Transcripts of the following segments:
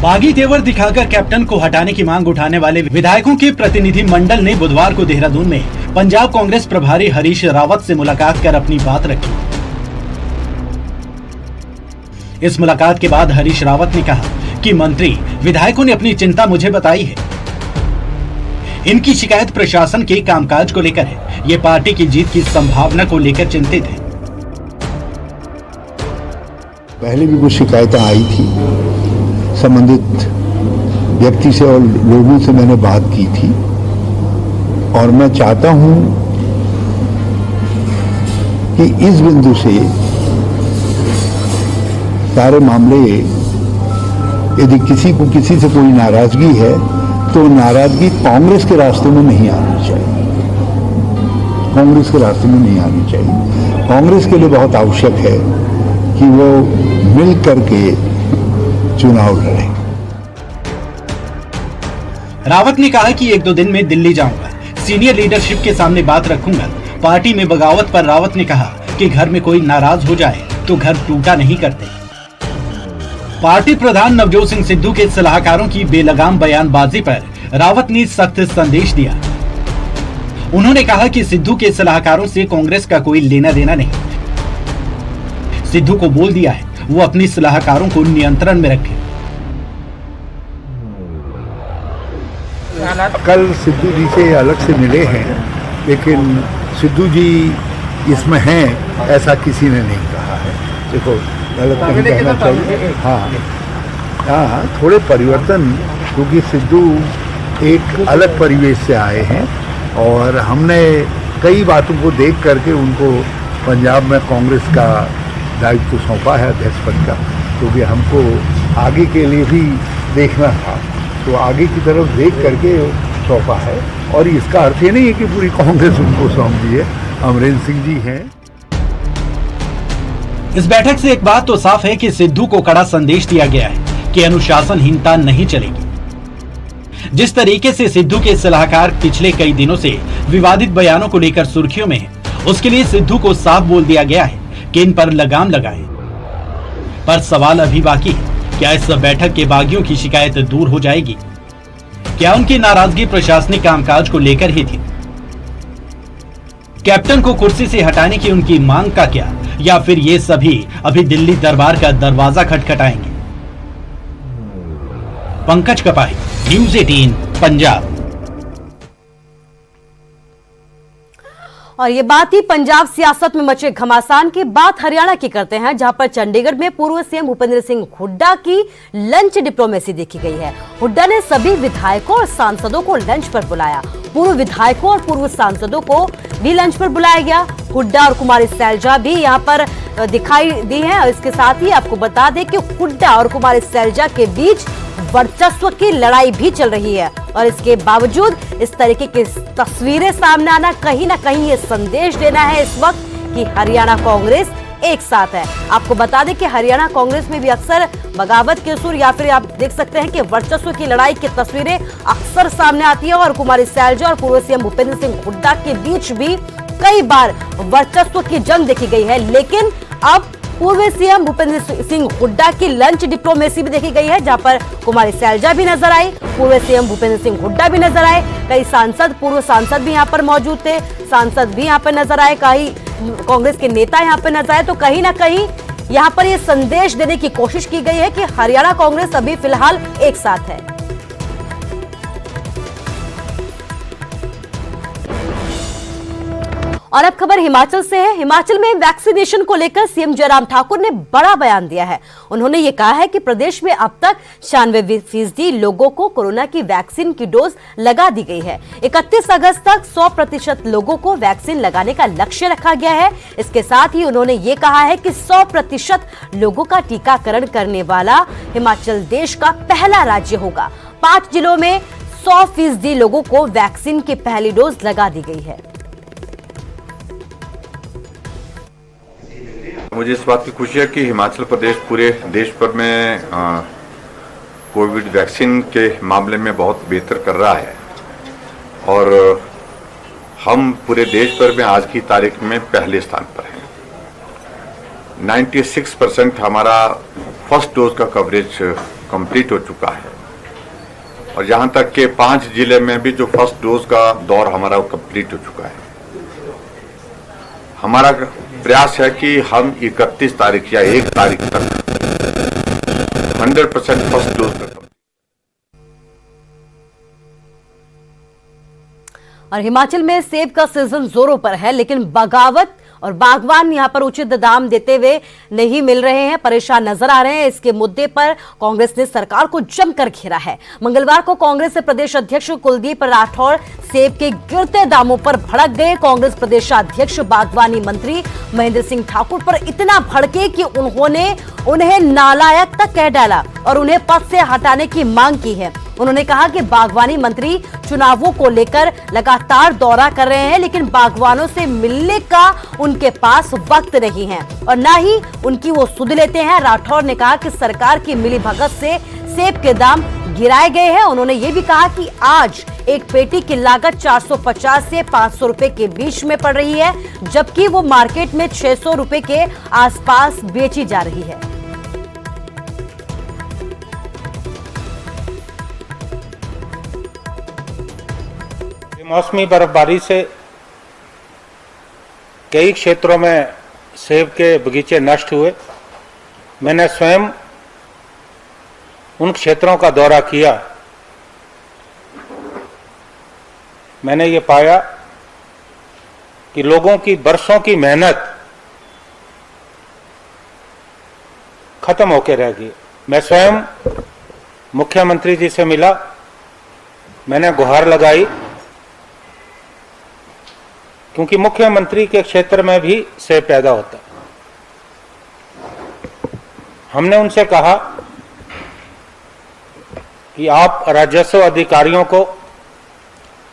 बागी तेवर दिखाकर कैप्टन को हटाने की मांग उठाने वाले विधायकों के प्रतिनिधि मंडल ने बुधवार को देहरादून में पंजाब कांग्रेस प्रभारी हरीश रावत से मुलाकात कर अपनी बात रखी। इस मुलाकात के बाद हरीश रावत ने कहा कि मंत्री विधायकों ने अपनी चिंता मुझे बताई है। इनकी शिकायत प्रशासन के कामकाज को लेकर है। ये पार्टी की जीत की संभावना को लेकर चिंतित है। पहले भी कुछ शिकायतें आई थी, संबंधित व्यक्ति से और लोगों से मैंने बात की थी और मैं चाहता हूं कि इस बिंदु से सारे मामले, यदि किसी से कोई नाराजगी है तो नाराजगी कांग्रेस के रास्ते में नहीं आनी चाहिए। कांग्रेस के रास्ते में नहीं आनी चाहिए। कांग्रेस के लिए बहुत आवश्यक है कि वो मिल करके चुनाव लड़े। रावत ने कहा कि 1-2 दिन में दिल्ली जाऊंगा, सीनियर लीडरशिप के सामने बात रखूंगा। पार्टी में बगावत पर रावत ने कहा कि घर में कोई नाराज हो जाए तो घर टूटा नहीं करते। पार्टी प्रधान नवजोत सिंह सिद्धू के सलाहकारों की बेलगाम बयानबाजी पर रावत ने सख्त संदेश दिया। उन्होंने कहा कि सिद्धू के सलाहकारों से कांग्रेस का कोई लेना देना नहीं। सिद्धू को बोल दिया है वो अपने सलाहकारों को नियंत्रण में रखे। कल सिद्धू जी से अलग से मिले हैं, लेकिन सिद्धू जी इसमें हैं ऐसा किसी ने नहीं कहा है। देखो, गलत नहीं कहना चाहिए। हाँ, थोड़े परिवर्तन, क्योंकि सिद्धू एक अलग परिवेश से आए हैं और हमने कई बातों को देख करके उनको पंजाब में कांग्रेस का दायित्व सौंपा है, अध्यक्ष पद का, क्योंकि हमको आगे के लिए भी देखना था, तो आगे की तरफ देख करके सौंपा है। और इसका अर्थ ये नहीं है कि पूरी कांग्रेस उनको सौंप दी है। अमरेंद्र सिंह जी हैं। इस बैठक से एक बात तो साफ है कि सिद्धू को कड़ा संदेश दिया गया है कि अनुशासनहीनता नहीं चलेगी। जिस तरीके से सिद्धू के सलाहकार पिछले कई दिनों से विवादित बयानों को लेकर सुर्खियों में है, उसके लिए सिद्धू को साफ बोल दिया गया है कि इन पर लगाम लगाएं। पर सवाल अभी बाकी है, क्या इस बैठक के बागियों की शिकायत दूर हो जाएगी? क्या उनकी नाराजगी प्रशासनिक कामकाज को लेकर ही थी? कैप्टन को कुर्सी से हटाने की उनकी मांग का क्या, या फिर ये सभी अभी दिल्ली दरबार का दरवाजा खटखटाएंगे? पंकज कपाही, न्यूज़ 18 पंजाब। और ये बात ही पंजाब सियासत में मचे घमासान की बात हरियाणा की करते हैं, जहां पर चंडीगढ़ में पूर्व सीएम भूपेंद्र सिंह हुड्डा की लंच डिप्लोमेसी देखी गई है। हुड्डा ने सभी विधायकों और सांसदों को लंच पर बुलाया। पूर्व विधायकों और पूर्व सांसदों को भी लंच पर बुलाया गया। हुड्डा और कुमारी सैलजा भी यहां पर दिखाई दी है। और इसके साथ ही आपको बता दें कि हुड्डा और कुमारी सैलजा के बीच वर्चस्व की लड़ाई भी चल रही है। और इसके बावजूद इस तरीके की तस्वीरें सामने आना कहीं ना कहीं ये संदेश देना है इस वक्त कि हरियाणा कांग्रेस एक साथ है। आपको बता दें कि हरियाणा कांग्रेस में भी अक्सर बगावत के सुर या फिर आप देख सकते हैं कि वर्चस्व की लड़ाई की तस्वीरें अक्सर सामने आती है। और कुमारी सैलजा और पूर्व सीएम भूपेंद्र सिंह हुड्डा के बीच भी कई बार वर्चस्व की जंग देखी गई है। लेकिन अब पूर्व सीएम भूपेंद्र सिंह हुड्डा की लंच डिप्लोमेसी भी देखी गई है, जहां पर कुमारी सैलजा भी नजर आई, पूर्व सीएम भूपेंद्र सिंह हुड्डा भी नजर आए, कई सांसद, पूर्व सांसद भी यहां पर मौजूद थे, सांसद भी यहां पर नजर आए, कई कांग्रेस के नेता यहां पर नजर आए। तो कहीं ना कहीं यहां पर यह संदेश देने की कोशिश की गई है कि हरियाणा कांग्रेस अभी फिलहाल एक साथ है। और अब खबर हिमाचल से है। हिमाचल में वैक्सीनेशन को लेकर सीएम जयराम ठाकुर ने बड़ा बयान दिया है। उन्होंने ये कहा है कि प्रदेश में अब तक 96% लोगों को कोरोना की वैक्सीन की डोज लगा दी गई है। 31 अगस्त तक 100% लोगों को वैक्सीन लगाने का लक्ष्य रखा गया है। इसके साथ ही उन्होंने ये कहा है कि 100% लोगों का टीकाकरण करने वाला हिमाचल देश का पहला राज्य होगा। 5 जिलों में 100% लोगों को वैक्सीन की पहली डोज लगा दी गई है। मुझे इस बात की खुशी है कि हिमाचल प्रदेश पूरे देश भर में कोविड वैक्सीन के मामले में बहुत बेहतर कर रहा है और हम पूरे देश भर में आज की तारीख में पहले स्थान पर हैं। 96% हमारा फर्स्ट डोज का कवरेज कंप्लीट हो चुका है और यहाँ तक के 5 जिले में भी जो फर्स्ट डोज का दौर हमारा कंप्लीट हो चुका है। हमारा प्रयास है कि हम 31 तारीख या 1 तारीख तक 100% फर्स्ट डोज तक। और हिमाचल में सेब का सीजन जोरों पर है, लेकिन बगावत और बागवान यहां पर उचित दाम देते हुए नहीं मिल रहे हैं, परेशान नजर आ रहे हैं। इसके मुद्दे पर कांग्रेस ने सरकार को जमकर घेरा है। मंगलवार को कांग्रेस के प्रदेश अध्यक्ष कुलदीप राठौर सेब के गिरते दामों पर भड़क गए। कांग्रेस प्रदेशाध्यक्ष बागवानी मंत्री महेंद्र सिंह ठाकुर पर इतना भड़के कि उन्होंने उन्हें नालायक तक कह डाला और उन्हें पद से हटाने की मांग की है। उन्होंने कहा कि बागवानी मंत्री चुनावों को लेकर लगातार दौरा कर रहे हैं, लेकिन बागवानों से मिलने का उनके पास वक्त नहीं है और न ही उनकी वो सुध लेते हैं। राठौर ने कहा कि सरकार की मिलीभगत से सेब के दाम गिराए गए हैं। उन्होंने ये भी कहा कि आज एक पेटी की लागत 450 से 500 रुपए के बीच में पड़ रही है, जबकि वो मार्केट में 600 रुपए के आसपास बेची जा रही है। मौसमी बर्फबारी से कई क्षेत्रों में सेब के बगीचे नष्ट हुए। मैंने स्वयं उन क्षेत्रों का दौरा किया। मैंने ये पाया कि लोगों की बरसों की मेहनत खत्म होकर रह गई। मैं स्वयं मुख्यमंत्री जी से मिला, मैंने गुहार लगाई, क्योंकि मुख्यमंत्री के क्षेत्र में भी सेब पैदा होता है। हमने उनसे कहा कि आप राजस्व अधिकारियों को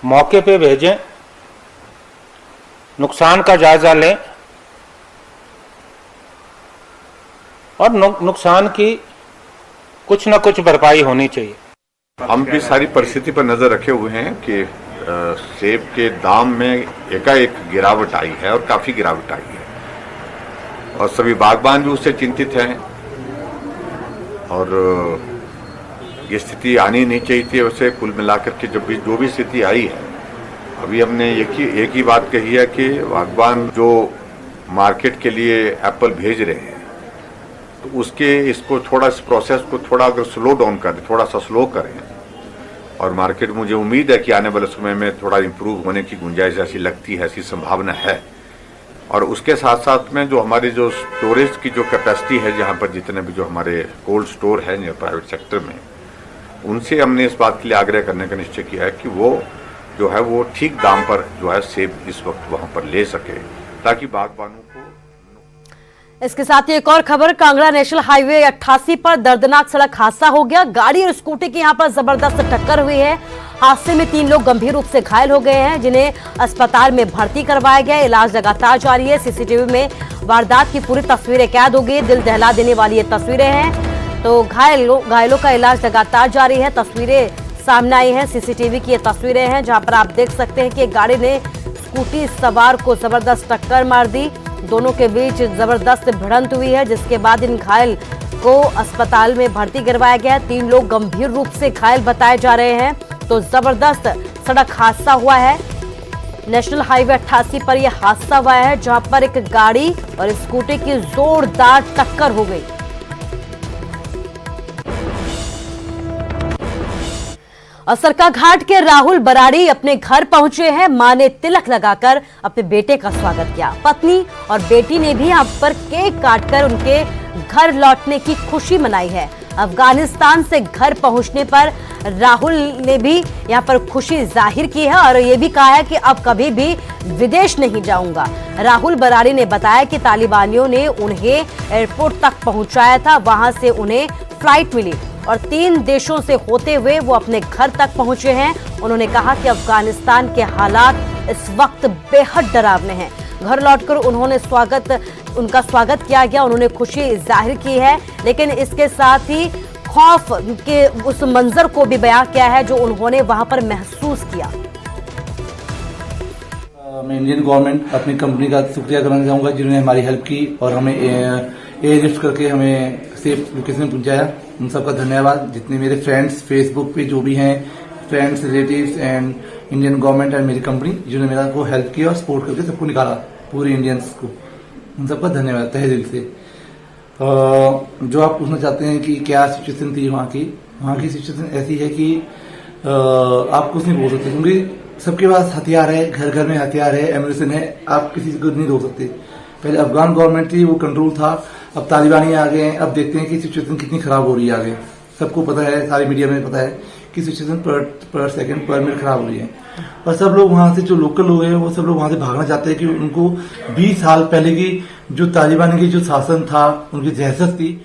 मौके पे भेजें, नुकसान का जायजा लें और नुकसान की कुछ न कुछ भरपाई होनी चाहिए। हम भी सारी परिस्थिति पर नजर रखे हुए हैं कि सेब के दाम में एकाएक गिरावट आई है और काफी गिरावट आई है और सभी बागबान भी उससे चिंतित हैं और ये स्थिति आनी नहीं चाहिए थी। वैसे कुल मिलाकर के जो भी स्थिति आई है, अभी हमने एक ही बात कही है कि बागबान जो मार्केट के लिए एप्पल भेज रहे हैं तो इसको थोड़ा इस प्रोसेस को थोड़ा अगर स्लो डाउन करें, थोड़ा सा स्लो करें और मार्केट, मुझे उम्मीद है कि आने वाले समय में थोड़ा इंप्रूव होने की गुंजाइश ऐसी लगती है, ऐसी संभावना है। और उसके साथ साथ में जो हमारी जो स्टोरेज की जो कैपेसिटी है, जहाँ पर जितने भी जो हमारे कोल्ड स्टोर है प्राइवेट सेक्टर में, उनसे हमने इस बात के लिए आग्रह करने का निश्चय किया है कि वो जो है वो ठीक दाम पर जो है सेब इस वक्त वहाँ पर ले सके, ताकि बागबानों को। इसके साथ ही एक और खबर, कांगड़ा नेशनल हाईवे 88 पर दर्दनाक सड़क हादसा हो गया। गाड़ी और स्कूटी की यहां पर जबरदस्त टक्कर हुई है। हादसे में 3 लोग गंभीर रूप से घायल हो गए हैं, जिन्हें अस्पताल में भर्ती करवाया गया। इलाज लगातार जारी है। सीसीटीवी में वारदात की पूरी तस्वीरें कैद हो गई। दिल दहला देने वाली ये तस्वीरें हैं। तो घायलों का इलाज लगातार जारी है। तस्वीरें सामने आई है, सीसीटीवी की ये तस्वीरें हैं, जहां पर आप देख सकते हैं कि गाड़ी ने स्कूटी सवार को जबरदस्त टक्कर मार दी। दोनों के बीच जबरदस्त भिड़ंत हुई है, जिसके बाद इन घायल को अस्पताल में भर्ती करवाया गया है। 3 लोग गंभीर रूप से घायल बताए जा रहे हैं। तो जबरदस्त सड़क हादसा हुआ है। नेशनल हाईवे 88 पर यह हादसा हुआ है, जहां पर एक गाड़ी और स्कूटी की जोरदार टक्कर हो गई। और सरकाघाट के राहुल बराड़ी अपने घर पहुंचे हैं। मां ने तिलक लगाकर अपने बेटे का स्वागत किया। पत्नी और बेटी ने भी यहां पर केक काटकर उनके घर लौटने की खुशी मनाई है। अफगानिस्तान से घर पहुंचने पर राहुल ने भी यहां पर खुशी जाहिर की है और ये भी कहा है कि अब कभी भी विदेश नहीं जाऊंगा। राहुल बराड़ी ने बताया कि तालिबानियों ने उन्हें एयरपोर्ट तक पहुंचाया था, वहां से उन्हें फ्लाइट मिली और 3 देशों से होते हुए वो अपने घर तक पहुंचे हैं। उन्होंने कहा कि अफगानिस्तान के हालात इस वक्त बेहद डरावने हैं। घर लौटकर उनका स्वागत किया गया। उन्होंने खुशी जाहिर की है, लेकिन इसके साथ ही खौफ के उस मंजर को भी बयां किया है जो उन्होंने वहां पर महसूस किया। मैं इंडियन गवर्नमेंट अपनी कंपनी का शुक्रिया करना चाहूँगा, जिन्होंने हमारी हेल्प की और हमें एयर लिफ्ट करके हमें सेफ लोकेशन पहुँचाया। उन सबका धन्यवाद। जितने मेरे फ्रेंड्स फेसबुक पे जो भी हैं, friends, relatives and Indian government and मेरी कंपनी जिन्होंने मेरा को हेल्प किया और सपोर्ट करके सबको निकाला, पूरे इंडियंस को, उन सबका धन्यवाद तहे दिल से। जो आप पूछना चाहते हैं कि क्या सिचुएशन थी वहाँ की सिचुएशन ऐसी है कि आप कुछ नहीं बोल सकते, क्योंकि सबके पास हथियार है, घर घर में हथियार है, एम्यूनिशन है, आप किसी को नहीं रोक सकते। पहले अफगान गवर्नमेंट थी, वो कंट्रोल था, अब तालिबानी आ गए हैं। अब देखते हैं कि सिचुएशन कितनी खराब हो रही है आगे। सबको पता है, सारी मीडिया में पता है कि सिचुएशन पर सेकंड पर मिनट खराब हो रही है। और सब लोग वहां से, जो लोकल लोग हैं, वो सब लोग वहां से भागना चाहते हैं कि उनको 20 साल पहले की जो तालिबानी की जो शासन था, उनकी दहशत थी,